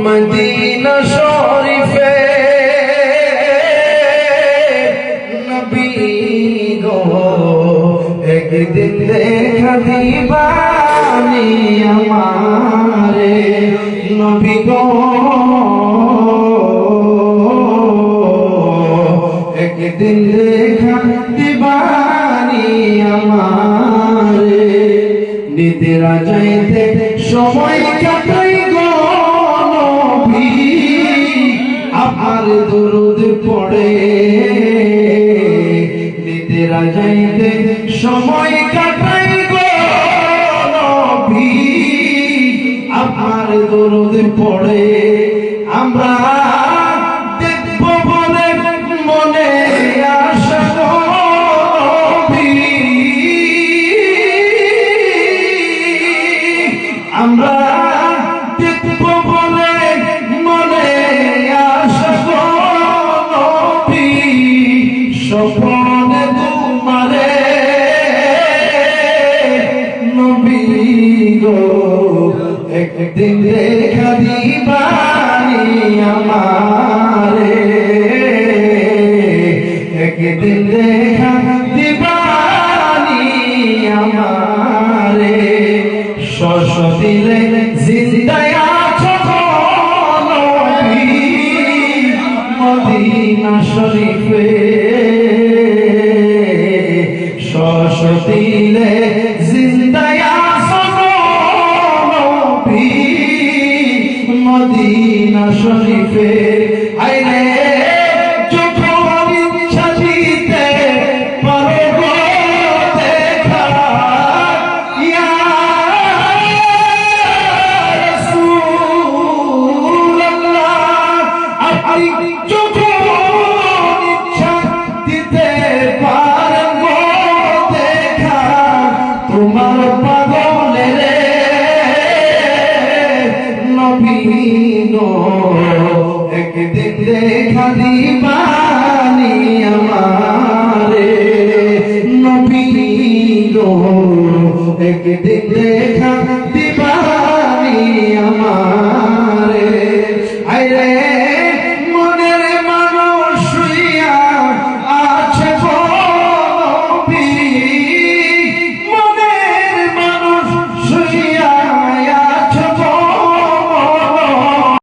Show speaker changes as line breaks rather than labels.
Medina শরীফে নবী গো একদিন দেখা দিবানি আমারে নবী গো একদিন দেখা দিবানি আমারে নিদ্রা যাইতে সময় কাটাই গো নবী আপনার দরুদ পড়ে নিদ্রা যাইতে সময় কাটাই গো নবী আপনার দরুদ পড়ে আমরা দেখব বলে মনে আশা নবী আমরা দেখব বলে মনে আশা নবী স্বপ্নে তোমারে নবী গো একদিন দেখা দিবানি আমারে একদিন দেখা দিবানি আমারে সরস্বতীরে জিন্দায় আছো নবী মদিনা শরীফে সরস্বতীরে জিন্দায় আছো নবী মদিনা শরীফে আইলে তোমার পাগলে রে নবী গো একদিন দেখা দিবানি আমারে নবী গো একদিন দেখা দিবানি আমারে